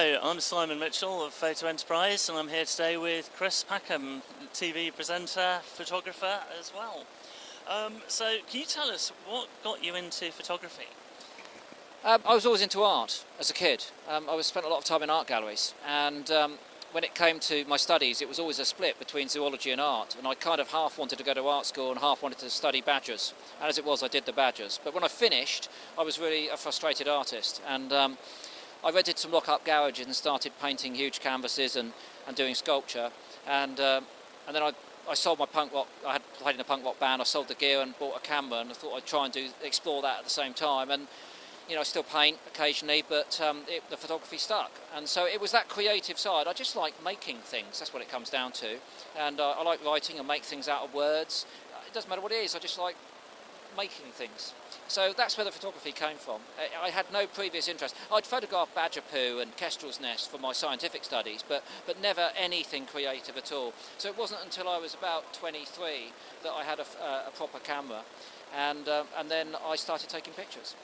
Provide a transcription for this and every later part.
Hello, I'm Simon Mitchell of Photo Enterprise, and I'm here today with Chris Packham, TV presenter, photographer as well. So can you tell us what got you into photography? I was always into art as a kid. I spent a lot of time in art galleries, and when it came to my studies it was always a split between zoology and art, and I kind of half wanted to go to art school and half wanted to study badgers, and as it was I did the badgers. But when I finished I was really a frustrated artist, and I rented some lock-up garages and started painting huge canvases and doing sculpture, and then I sold my punk rock. I had played in a punk rock band. I sold the gear and bought a camera, and I thought I'd try and explore that at the same time. And you know, I still paint occasionally, but the photography stuck. And so it was that creative side. I just like making things. That's what it comes down to. And I like writing and make things out of words. It doesn't matter what it is. I just like making things. So that's where the photography came from. I had no previous interest. I'd photographed badger poo and kestrel's nest for my scientific studies, but never anything creative at all. So it wasn't until I was about 23 that I had a proper camera, and then I started taking pictures.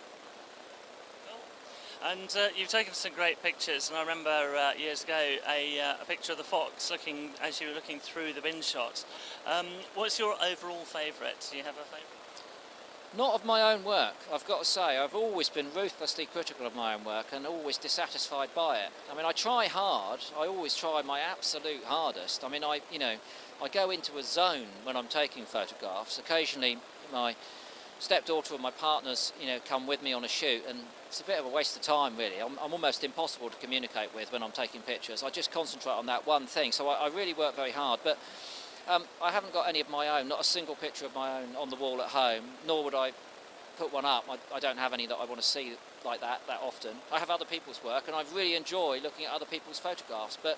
And you've taken some great pictures, and I remember years ago a picture of the fox looking as you were looking through the bin shot. What's your overall favourite? Do you have a favourite? Not of my own work, I've got to say. I've always been ruthlessly critical of my own work and always dissatisfied by it. I mean, I try hard. I always try my absolute hardest. I mean, I go into a zone when I'm taking photographs. Occasionally, my stepdaughter and my partners, come with me on a shoot, and it's a bit of a waste of time, really. I'm almost impossible to communicate with when I'm taking pictures. I just concentrate on that one thing, so I really work very hard. But I haven't got any of my own, not a single picture of my own on the wall at home, nor would I put one up. I don't have any that I want to see like that often. I have other people's work, and I really enjoy looking at other people's photographs, but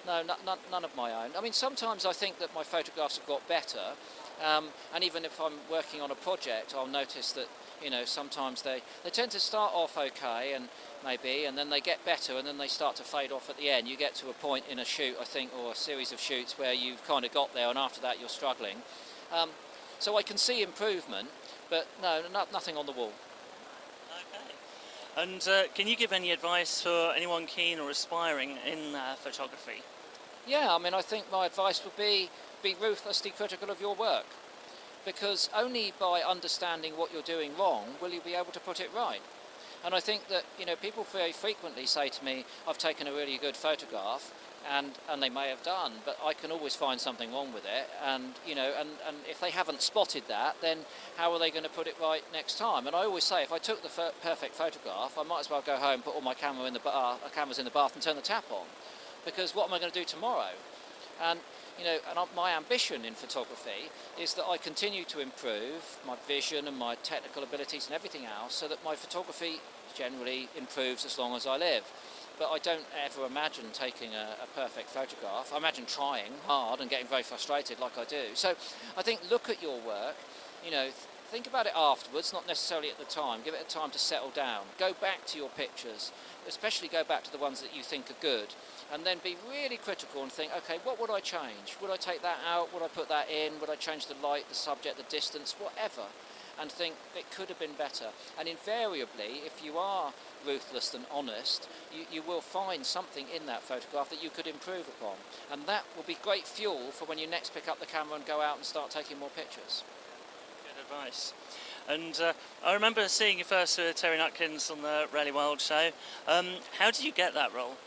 no, none of my own. I mean, sometimes I think that my photographs have got better, and even if I'm working on a project, I'll notice that sometimes they tend to start off okay, and then they get better, and then they start to fade off at the end. You get to a point in a shoot, I think, or a series of shoots where you've kind of got there, and after that you're struggling. So I can see improvement, but no, nothing on the wall. Okay. And can you give any advice for anyone keen or aspiring in photography? Yeah, I mean, I think my advice would be ruthlessly critical of your work, because only by understanding what you're doing wrong will you be able to put it right. And I think that people very frequently say to me, I've taken a really good photograph, and they may have done, but I can always find something wrong with it, and and if they haven't spotted that, then how are they going to put it right next time? And I always say, if I took the perfect photograph, I might as well go home, put all my cameras in the bath and turn the tap on, because what am I going to do tomorrow? And my ambition in photography is that I continue to improve my vision and my technical abilities and everything else, so that my photography generally improves as long as I live. But I don't ever imagine taking a perfect photograph. I imagine trying hard and getting very frustrated like I do. So I think, look at your work, think about it afterwards, not necessarily at the time. Give it a time to settle down. Go back to your pictures, especially go back to the ones that you think are good, and then be really critical and think, okay, what would I change? Would I take that out? Would I put that in? Would I change the light, the subject, the distance, whatever? And think it could have been better. And invariably, if you are ruthless and honest, you will find something in that photograph that you could improve upon. And that will be great fuel for when you next pick up the camera and go out and start taking more pictures. Good advice. And I remember seeing you first with Terry Nutkins on the Rally World show. How did you get that role?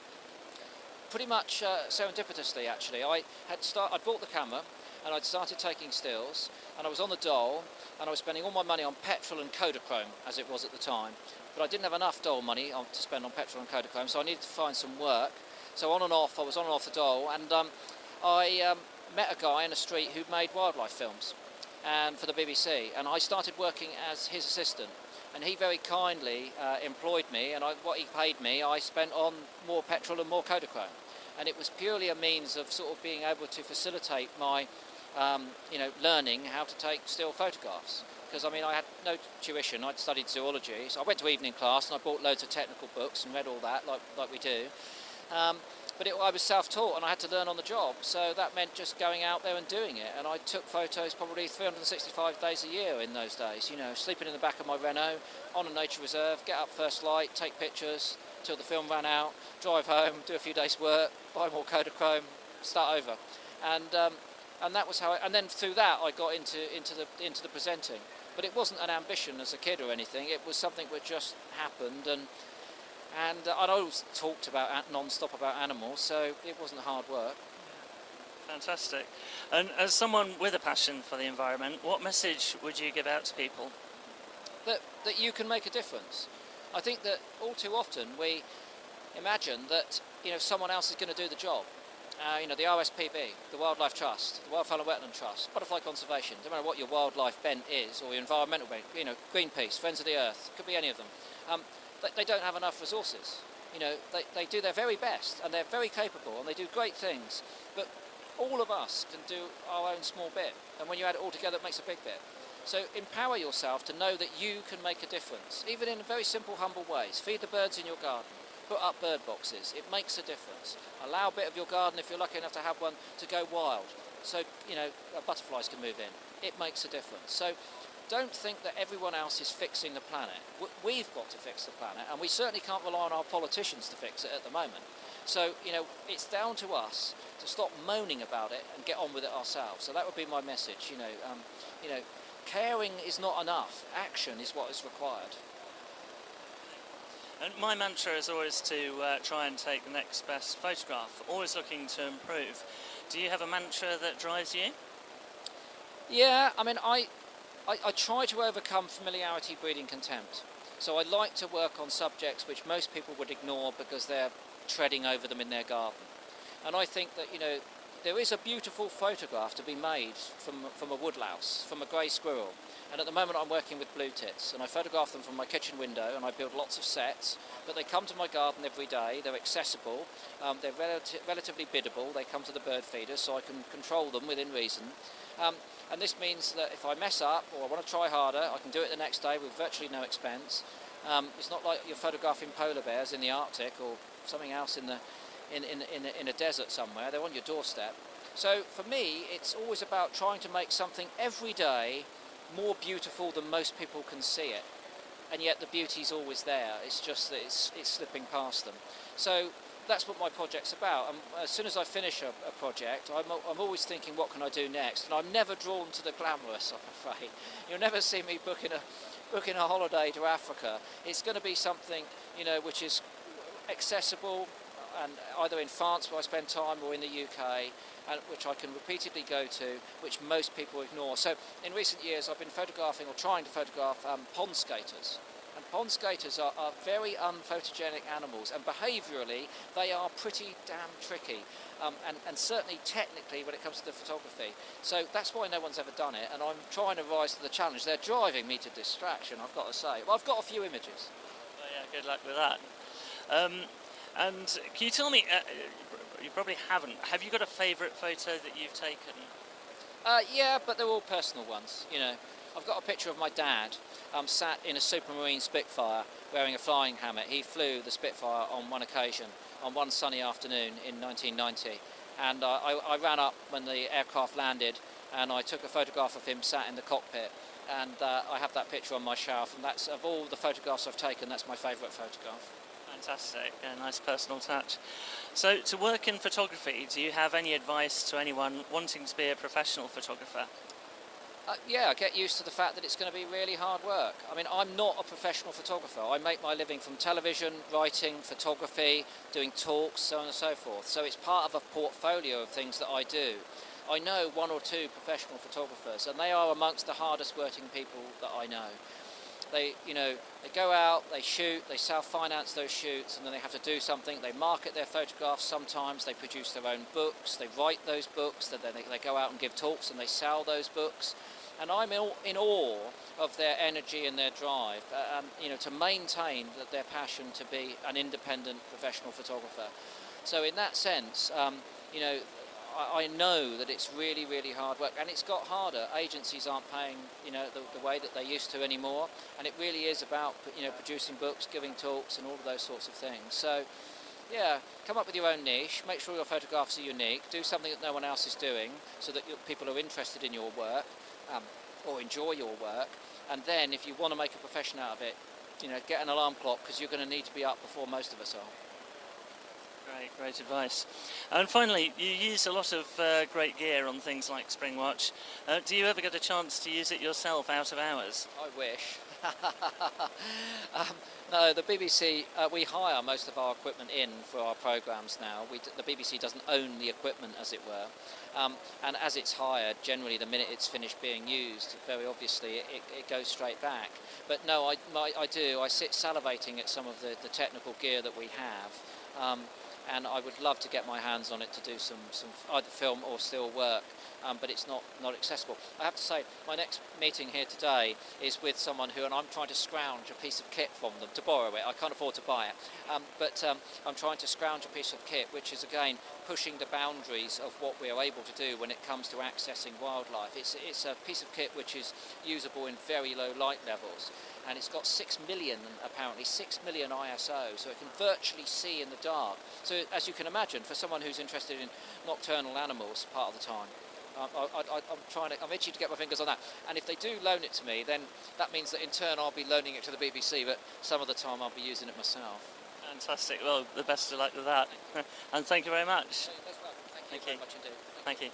Pretty much serendipitously, actually. I'd bought the camera, and I'd started taking stills, and I was on the dole, and I was spending all my money on petrol and Kodachrome, as it was at the time. But I didn't have enough dole money to spend on petrol and Kodachrome, so I needed to find some work. So I was on and off the dole, and I met a guy in a street who made wildlife films, and for the BBC, and I started working as his assistant. And he very kindly employed me, and what he paid me I spent on more petrol and more Kodachrome. And it was purely a means of sort of being able to facilitate my learning how to take still photographs. Because I mean, I had no tuition. I'd studied zoology, so I went to evening class and I bought loads of technical books and read all that like we do. But I was self-taught and I had to learn on the job, so that meant just going out there and doing it. And I took photos probably 365 days a year in those days, you know, sleeping in the back of my Renault on a nature reserve, get up first light, take pictures till the film ran out, drive home, do a few days work, buy more Kodachrome, start over. And that was how and then through that I got into the presenting. But it wasn't an ambition as a kid or anything, it was something that just happened. And I'd always talked about non-stop about animals, so it wasn't hard work. Fantastic. And as someone with a passion for the environment, what message would you give out to people? That you can make a difference. I think that all too often we imagine that, you know, someone else is going to do the job. You know, the RSPB, the Wildlife Trust, the Wildfowl and Wetland Trust, Butterfly Conservation, no matter what your wildlife bent is, or your environmental bent, you know, Greenpeace, Friends of the Earth, could be any of them. They don't have enough resources. You know, they do their very best and they're very capable and they do great things, but all of us can do our own small bit, and when you add it all together it makes a big bit. So empower yourself to know that you can make a difference, even in very simple, humble ways. Feed the birds in your garden, put up bird boxes, it makes a difference. Allow a bit of your garden, if you're lucky enough to have one, to go wild, so, you know, butterflies can move in. It makes a difference. So don't think that everyone else is fixing the planet. We've got to fix the planet, and we certainly can't rely on our politicians to fix it at the moment. So, you know, it's down to us to stop moaning about it and get on with it ourselves. So that would be my message. You know, caring is not enough. Action is what is required. And my mantra is always to try and take the next best photograph, always looking to improve. Do you have a mantra that drives you? Yeah, I mean, I try to overcome familiarity breeding contempt. So I like to work on subjects which most people would ignore because they're treading over them in their garden. And I think that, you know, there is a beautiful photograph to be made from a woodlouse, from a grey squirrel. And at the moment I'm working with blue tits, and I photograph them from my kitchen window, and I build lots of sets, but they come to my garden every day, they're accessible, they're relatively biddable, they come to the bird feeders so I can control them within reason. And this means that if I mess up or I want to try harder, I can do it the next day with virtually no expense. It's not like you're photographing polar bears in the Arctic or something else in a desert somewhere. They're on your doorstep. So for me, it's always about trying to make something every day more beautiful than most people can see it. And yet the beauty's always there. It's just that it's slipping past them. So that's what my project's about. And as soon as I finish a project, I'm always thinking, what can I do next? And I'm never drawn to the glamorous, I'm afraid. You'll never see me booking a holiday to Africa. It's going to be something, you know, which is accessible, and either in France where I spend time or in the UK, and which I can repeatedly go to, which most people ignore. So in recent years I've been photographing or trying to photograph pond skaters. And pond skaters are very unphotogenic animals, and behaviourally they are pretty damn tricky, and certainly technically when it comes to the photography. So that's why no one's ever done it, and I'm trying to rise to the challenge. They're driving me to distraction, I've got to say. Well, I've got a few images. Oh yeah, good luck with that. And can you tell me, you probably haven't, have you got a favourite photo that you've taken? Yeah, but they're all personal ones, you know. I've got a picture of my dad sat in a Supermarine Spitfire wearing a flying helmet. He flew the Spitfire on one occasion, on one sunny afternoon in 1990. And I ran up when the aircraft landed and I took a photograph of him sat in the cockpit. And I have that picture on my shelf, and that's, of all the photographs I've taken, that's my favourite photograph. Fantastic, a nice personal touch. So to work in photography, do you have any advice to anyone wanting to be a professional photographer? Yeah, I get used to the fact that it's going to be really hard work. I mean, I'm not a professional photographer. I make my living from television, writing, photography, doing talks, so on and so forth. So it's part of a portfolio of things that I do. I know one or two professional photographers, and they are amongst the hardest working people that I know. They go out, they shoot, they self-finance those shoots, and then they have to do something. They market their photographs sometimes, they produce their own books, they write those books, then they go out and give talks and they sell those books. And I'm in awe of their energy and their drive, to maintain their passion to be an independent professional photographer. So in that sense, I know that it's really, really hard work, and it's got harder. Agencies aren't paying, the way that they used to anymore, and it really is about, producing books, giving talks, and all of those sorts of things. So, Yeah, come up with your own niche, make sure your photographs are unique, do something that no one else is doing so that people are interested in your work or enjoy your work, and then if you want to make a profession out of it, you know, get an alarm clock because you're going to need to be up before most of us are. Great advice. And finally, you use a lot of great gear on things like Springwatch. Do you ever get a chance to use it yourself out of hours? I wish. No, the BBC, we hire most of our equipment in for our programmes now. The BBC doesn't own the equipment, as it were. And as it's hired, generally the minute it's finished being used, very obviously it goes straight back. But no, I do. I sit salivating at some of the technical gear that we have. And I would love to get my hands on it to do some either film or still work, but it's not accessible. I have to say, my next meeting here today is with someone who, and I'm trying to scrounge a piece of kit from them to borrow it. I can't afford to buy it, but I'm trying to scrounge a piece of kit which is again pushing the boundaries of what we are able to do when it comes to accessing wildlife. It's a piece of kit which is usable in very low light levels, and it's got 6 million, apparently 6 million ISO, so it can virtually see in the dark. So as you can imagine, for someone who's interested in nocturnal animals part of the time, I'm itchy to get my fingers on that. And if they do loan it to me, then that means that in turn I'll be loaning it to the BBC, but some of the time I'll be using it myself. Fantastic. Well, the best of luck with that. And thank you very much. Thank you very much indeed. Thank you.